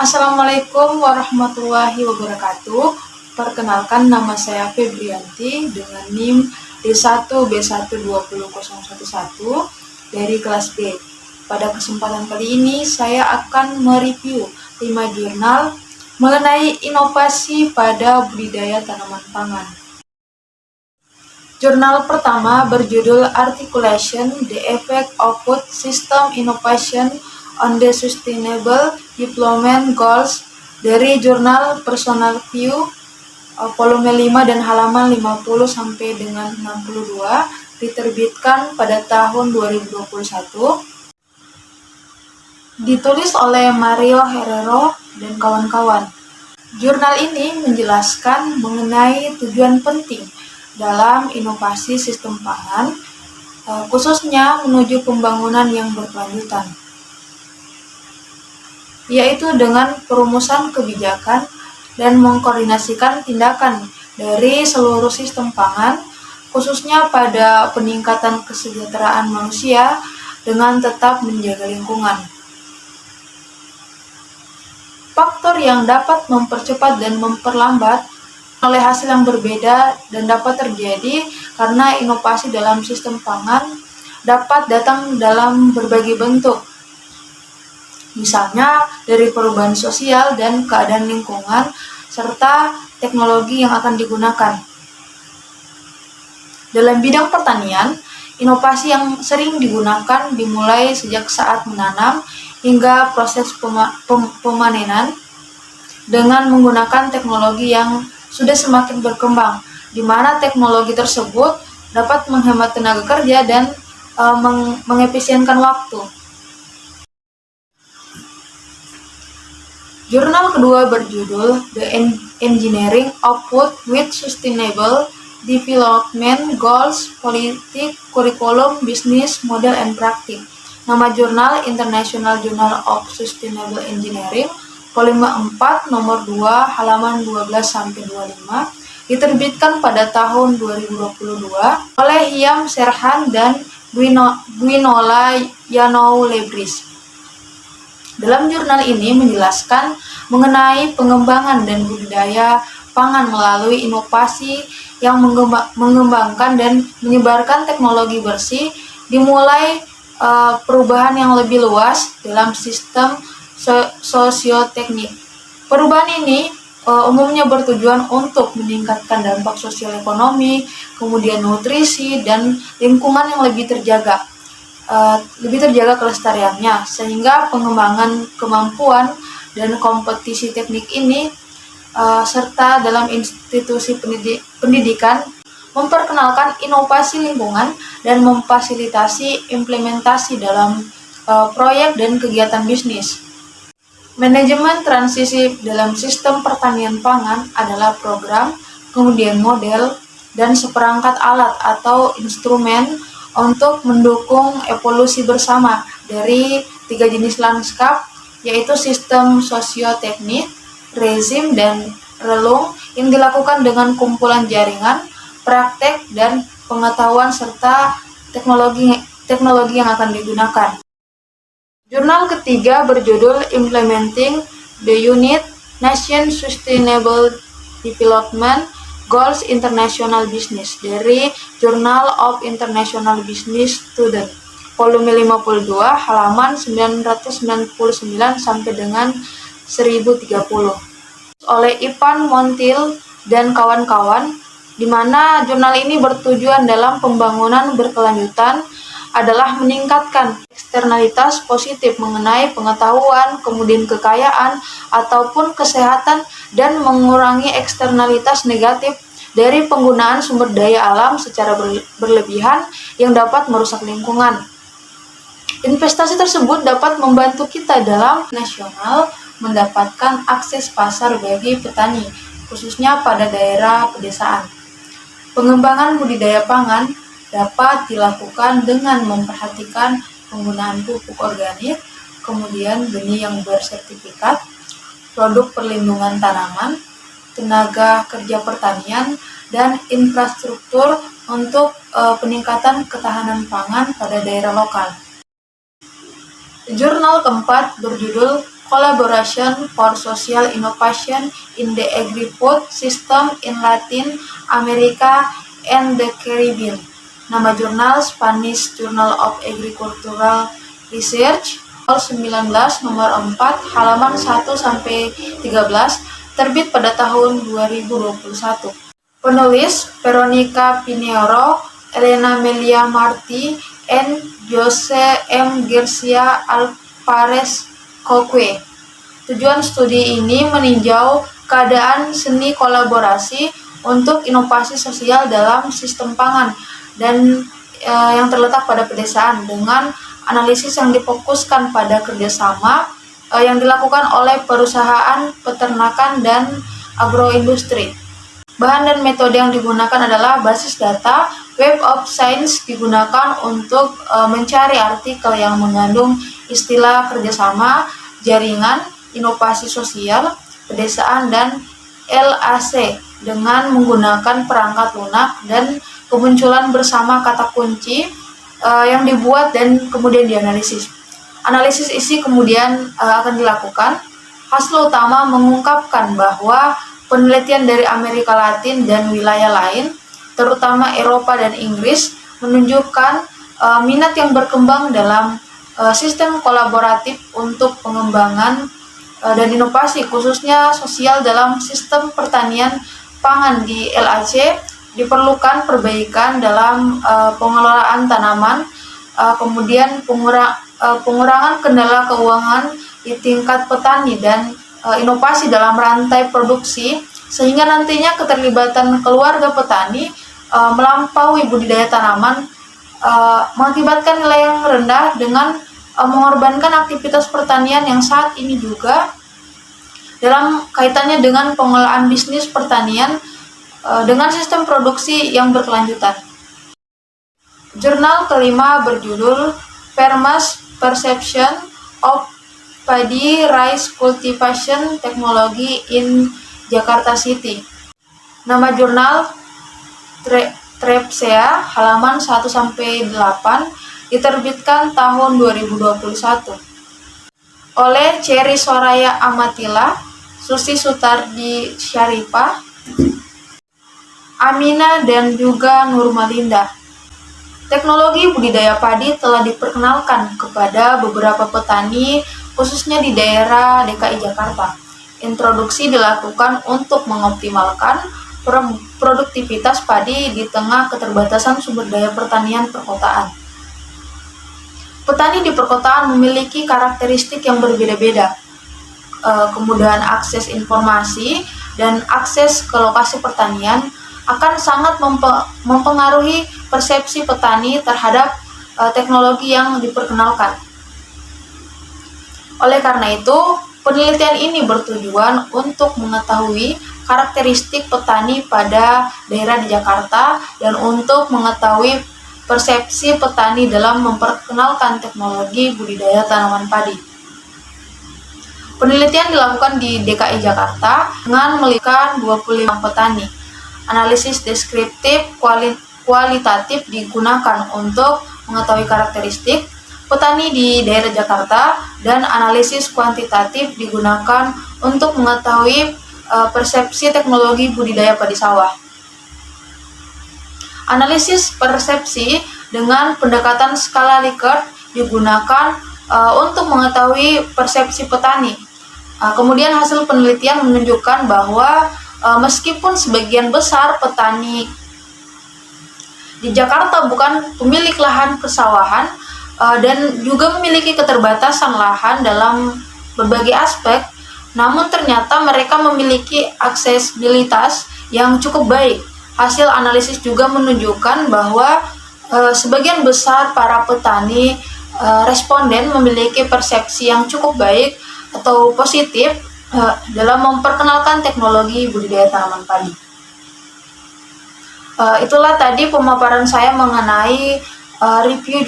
Assalamualaikum warahmatullahi wabarakatuh. Perkenalkan, nama saya Febrianti dengan NIM D1B1200111 dari kelas B. Pada kesempatan kali ini saya akan mereview 5 jurnal mengenai inovasi pada budidaya tanaman pangan. Jurnal pertama berjudul Articulation: The Effect of Food System Innovation on the Sustainable Development Goals dari jurnal Personal View, volume 5 dan halaman 50 sampai dengan 62, diterbitkan pada tahun 2021. Ditulis oleh Mario Herrero dan kawan-kawan. Jurnal ini menjelaskan mengenai tujuan penting dalam inovasi sistem pangan, khususnya menuju pembangunan yang berkelanjutan, yaitu dengan perumusan kebijakan dan mengkoordinasikan tindakan dari seluruh sistem pangan, khususnya pada peningkatan kesejahteraan manusia dengan tetap menjaga lingkungan. Faktor yang dapat mempercepat dan memperlambat oleh hasil yang berbeda dan dapat terjadi karena inovasi dalam sistem pangan dapat datang dalam berbagai bentuk, misalnya dari perubahan sosial dan keadaan lingkungan, serta teknologi yang akan digunakan. Dalam bidang pertanian, inovasi yang sering digunakan dimulai sejak saat menanam hingga proses pemanenan dengan menggunakan teknologi yang sudah semakin berkembang, di mana teknologi tersebut dapat menghemat tenaga kerja dan mengefisienkan waktu. Jurnal kedua berjudul The Engineering of Food with Sustainable Development Goals, Politik, Curriculum, Business, Model, and Practice. Nama jurnal International Journal of Sustainable Engineering, volume 4, nomor 2, halaman 12-25, diterbitkan pada tahun 2022 oleh Hiam Serhan dan Guinola Yanou-Lebris. Dalam jurnal ini menjelaskan mengenai pengembangan dan budidaya pangan melalui inovasi yang mengembangkan dan menyebarkan teknologi bersih, dimulai perubahan yang lebih luas dalam sistem sosioteknik. Perubahan ini umumnya bertujuan untuk meningkatkan dampak sosial ekonomi, kemudian nutrisi, dan lingkungan yang lebih terjaga kelestariannya, sehingga pengembangan kemampuan dan kompetisi teknik ini serta dalam institusi pendidikan memperkenalkan inovasi lingkungan dan memfasilitasi implementasi dalam proyek dan kegiatan bisnis. Manajemen transisi dalam sistem pertanian pangan adalah program, kemudian model, dan seperangkat alat atau instrumen untuk mendukung evolusi bersama dari 3 jenis lanskap, yaitu sistem sosioteknik, rezim, dan relung, yang dilakukan dengan kumpulan jaringan, praktek, dan pengetahuan serta teknologi yang akan digunakan. Jurnal ketiga berjudul Implementing the United Nations Sustainable Development Goals International Business dari Journal of International Business Student, volume 52, halaman 999 sampai dengan 1030, oleh Ivan Montiel dan kawan-kawan, di mana jurnal ini bertujuan dalam pembangunan berkelanjutan adalah meningkatkan eksternalitas positif mengenai pengetahuan, kemudian kekayaan, ataupun kesehatan, dan mengurangi eksternalitas negatif dari penggunaan sumber daya alam secara berlebihan yang dapat merusak lingkungan. Investasi tersebut dapat membantu kita dalam nasional mendapatkan akses pasar bagi petani, khususnya pada daerah pedesaan. Pengembangan budidaya pangan dapat dilakukan dengan memperhatikan penggunaan pupuk organik, kemudian benih yang bersertifikat, produk perlindungan tanaman, tenaga kerja pertanian, dan infrastruktur untuk peningkatan ketahanan pangan pada daerah lokal. Jurnal keempat berjudul Collaboration for Social Innovation in the Agri-Food System in Latin America and the Caribbean. Nama jurnal Spanish Journal of Agricultural Research 19 nomor 4 halaman 1-13 terbit pada tahun 2021. Penulis Veronica Pinheiro, Elena Melia Marti, and Jose M. Garcia Alvarez Coque. Tujuan studi ini meninjau keadaan seni kolaborasi untuk inovasi sosial dalam sistem pangan dan yang terletak pada pedesaan dengan analisis yang difokuskan pada kerjasama yang dilakukan oleh perusahaan peternakan dan agroindustri. Bahan dan metode yang digunakan adalah basis data. Web of Science digunakan untuk mencari artikel yang mengandung istilah kerjasama, jaringan, inovasi sosial, pedesaan, dan LAC dengan menggunakan perangkat lunak dan kemunculan bersama kata kunci yang dibuat dan kemudian dianalisis. Analisis isi kemudian akan dilakukan. Hasil utama mengungkapkan bahwa penelitian dari Amerika Latin dan wilayah lain, terutama Eropa dan Inggris, menunjukkan minat yang berkembang dalam sistem kolaboratif untuk pengembangan dan inovasi, khususnya sosial dalam sistem pertanian pangan di LAC. Diperlukan perbaikan dalam pengelolaan tanaman, kemudian pengurangan kendala keuangan di tingkat petani dan inovasi dalam rantai produksi, sehingga nantinya keterlibatan keluarga petani melampaui budidaya tanaman mengakibatkan nilai yang rendah dengan mengorbankan aktivitas pertanian yang saat ini juga dalam kaitannya dengan pengelolaan bisnis pertanian dengan sistem produksi yang berkelanjutan. Jurnal kelima berjudul Farmers Perception of Paddy Rice Cultivation Technology in Jakarta City. Nama jurnal Trepsea halaman 1-8 diterbitkan tahun 2021 oleh Cherry Soraya Amatila, Susi Sutardi Syarifah, Amina, dan juga Nurmalinda. Teknologi budidaya padi telah diperkenalkan kepada beberapa petani, khususnya di daerah DKI Jakarta. Introduksi dilakukan untuk mengoptimalkan produktivitas padi di tengah keterbatasan sumber daya pertanian perkotaan. Petani di perkotaan memiliki karakteristik yang berbeda-beda. Kemudahan akses informasi dan akses ke lokasi pertanian akan sangat mempengaruhi persepsi petani terhadap teknologi yang diperkenalkan. Oleh karena itu, penelitian ini bertujuan untuk mengetahui karakteristik petani pada daerah di Jakarta dan untuk mengetahui persepsi petani dalam memperkenalkan teknologi budidaya tanaman padi. Penelitian dilakukan di DKI Jakarta dengan melibatkan 25 petani. Analisis deskriptif kualitatif digunakan untuk mengetahui karakteristik petani di daerah Jakarta, dan analisis kuantitatif digunakan untuk mengetahui persepsi teknologi budidaya padi sawah. Analisis persepsi dengan pendekatan skala Likert digunakan untuk mengetahui persepsi petani. Kemudian hasil penelitian menunjukkan bahwa meskipun sebagian besar petani di Jakarta bukan pemilik lahan persawahan dan juga memiliki keterbatasan lahan dalam berbagai aspek, namun ternyata mereka memiliki aksesibilitas yang cukup baik. Hasil analisis juga menunjukkan bahwa sebagian besar para petani responden memiliki persepsi yang cukup baik atau positif dalam memperkenalkan teknologi budidaya tanaman padi. Itulah tadi pemaparan saya mengenai review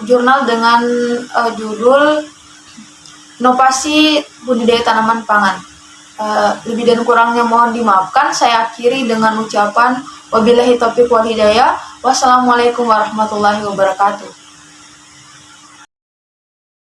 jurnal dengan judul Inovasi Budidaya Tanaman Pangan. Lebih dan kurangnya mohon dimaafkan. Saya akhiri dengan ucapan wabillahi taufiq wal hidayah. Wassalamualaikum warahmatullahi wabarakatuh.